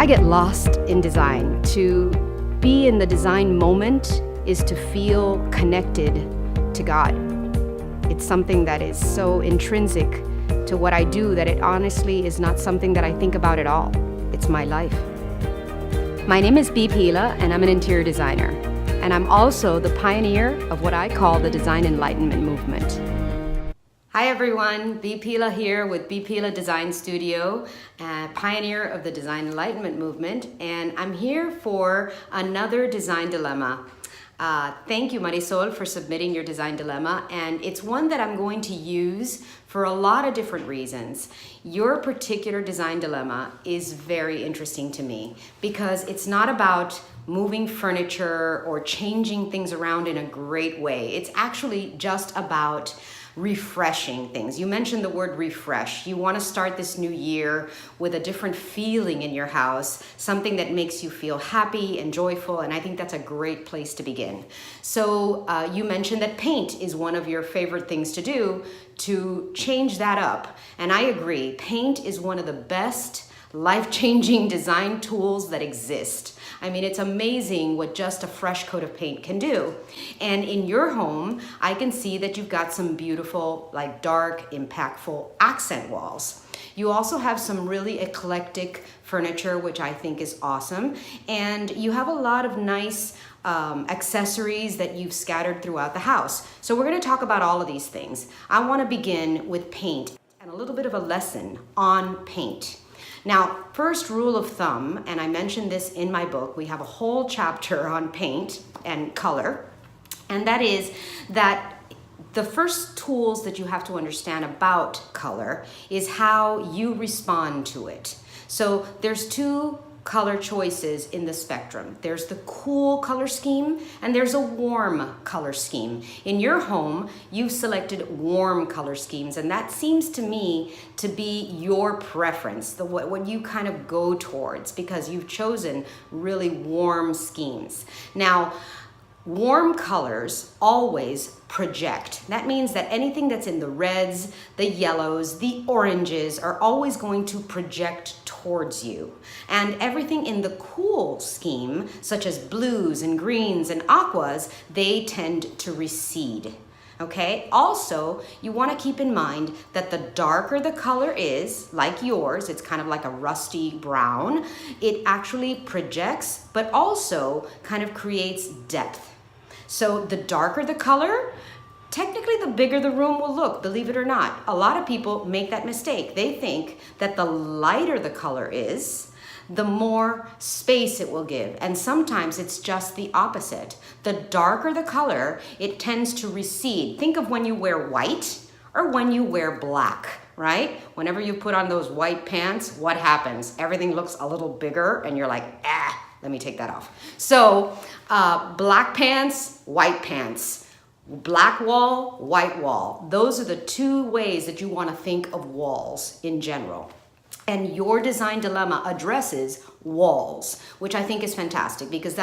I get lost in design. To be in the design moment is to feel connected to God. It's something that is so intrinsic to what I do that it honestly is not something that I think about at all. It's my life. My name is Bee Pila, and I'm an interior designer. And I'm also the pioneer of what I call the Design Enlightenment movement. Hi everyone, Bee Pila here with Bee Pila Design Studio, pioneer of the Design Enlightenment movement, and I'm here for another design dilemma. Thank you, Marisol, for submitting your design dilemma, and it's one that I'm going to use for a lot of different reasons. Your particular design dilemma is very interesting to me because it's not about moving furniture or changing things around in a great way. It's actually just about refreshing things. You mentioned the word refresh. You want to start this new year with a different feeling in your house, something that makes you feel happy and joyful, and I think that's a great place to begin. So you mentioned that paint is one of your favorite things to do to change that up, and I agree. Paint is one of the best life-changing design tools that exist. I mean, it's amazing what just a fresh coat of paint can do. And in your home, I can see that you've got some beautiful, like dark, impactful accent walls. You also have some really eclectic furniture, which I think is awesome. And you have a lot of nice accessories that you've scattered throughout the house. So we're gonna talk about all of these things. I wanna begin with paint and a little bit of a lesson on paint. Now, first rule of thumb, and I mentioned this in my book, we have a whole chapter on paint and color, and that is that the first tools that you have to understand about color is how you respond to it. So there's two color choices in the spectrum. There's the cool color scheme and there's a warm color scheme. In your home, you've selected warm color schemes, and that seems to me to be your preference, what you kind of go towards, because you've chosen really warm schemes. Now, warm colors always project. That means that anything that's in the reds, the yellows, the oranges are always going to project towards you. And everything in the cool scheme, such as blues and greens and aquas, they tend to recede. Okay, also, you want to keep in mind that the darker the color is, like yours, it's kind of like a rusty brown, it actually projects, but also kind of creates depth. So the darker the color, technically the bigger the room will look, believe it or not. A lot of people make that mistake. They think that the lighter the color is, the more space it will give. And sometimes it's just the opposite. The darker the color, it tends to recede. Think of when you wear white or when you wear black, right? Whenever you put on those white pants, what happens? Everything looks a little bigger and you're like, let me take that off. So black pants, white pants, black wall, white wall. Those are the two ways that you want to think of walls in general. And your design dilemma addresses walls, which I think is fantastic because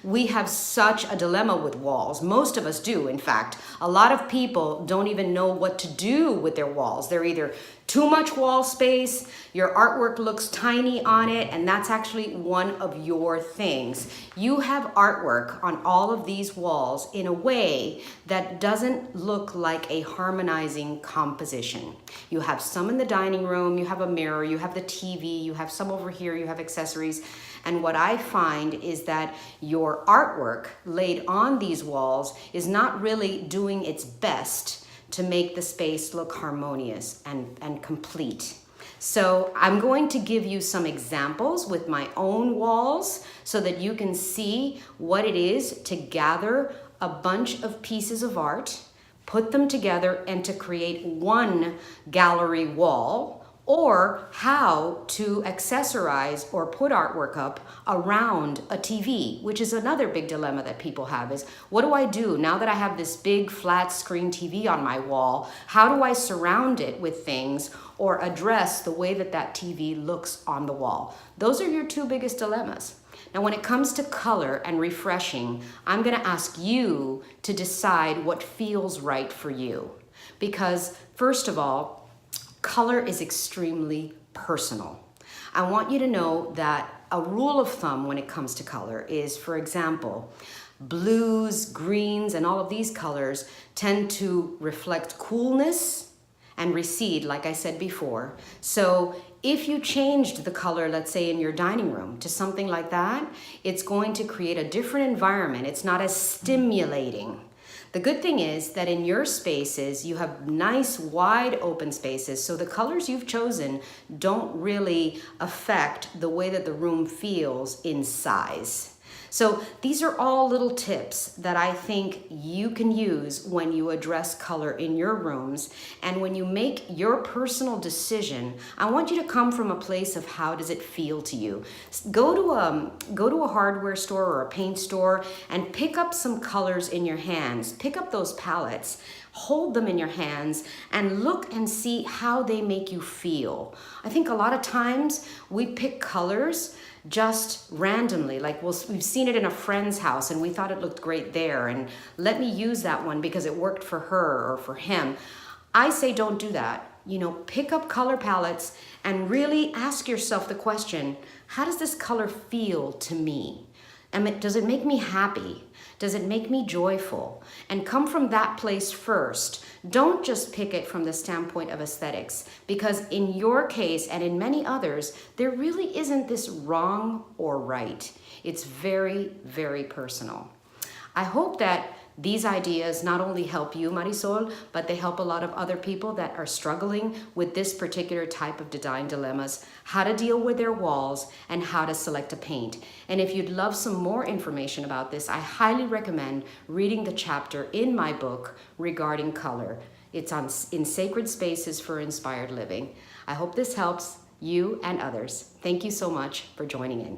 we have such a dilemma with walls. Most of us do, in fact. A lot of people don't even know what to do with their walls. They're either too much wall space, your artwork looks tiny on it, and that's actually one of your things. You have artwork on all of these walls in a way that doesn't look like a harmonizing composition. You have some in the dining room, you have a mirror, you have the TV, you have some over here, you have accessories. And what I find is that your artwork laid on these walls is not really doing its best to make the space look harmonious and complete. So I'm going to give you some examples with my own walls so that you can see what it is to gather a bunch of pieces of art, put them together, and to create one gallery wall, or how to accessorize or put artwork up around a TV, which is another big dilemma that people have is, what do I do now that I have this big flat screen TV on my wall? How do I surround it with things or address the way that that TV looks on the wall? Those are your two biggest dilemmas. Now, when it comes to color and refreshing, I'm gonna ask you to decide what feels right for you. Because first of all, color is extremely personal. I want you to know that a rule of thumb when it comes to color is, for example, blues, greens, and all of these colors tend to reflect coolness and recede, like I said before. So if you changed the color, let's say in your dining room, to something like that, it's going to create a different environment. It's not as stimulating. The good thing is that in your spaces, you have nice wide open spaces, so the colors you've chosen don't really affect the way that the room feels in size. So these are all little tips that I think you can use when you address color in your rooms. And when you make your personal decision, I want you to come from a place of how does it feel to you. Go to a hardware store or a paint store and pick up some colors in your hands. Pick up those palettes. Hold them in your hands and look and see how they make you feel. I think a lot of times we pick colors just randomly, like we've seen it in a friend's house and we thought it looked great there, and let me use that one because it worked for her or for him. I say don't do that. You know, pick up color palettes and really ask yourself the question, how does this color feel to me? Does it make me happy? Does it make me joyful? And come from that place first. Don't just pick it from the standpoint of aesthetics, because in your case and in many others, there really isn't this wrong or right. It's very, very personal. I hope that these ideas not only help you, Marisol, but they help a lot of other people that are struggling with this particular type of design dilemmas, how to deal with their walls and how to select a paint. And if you'd love some more information about this, I highly recommend reading the chapter in my book regarding color. It's in Sacred Spaces for Inspired Living. I hope this helps you and others. Thank you so much for joining in.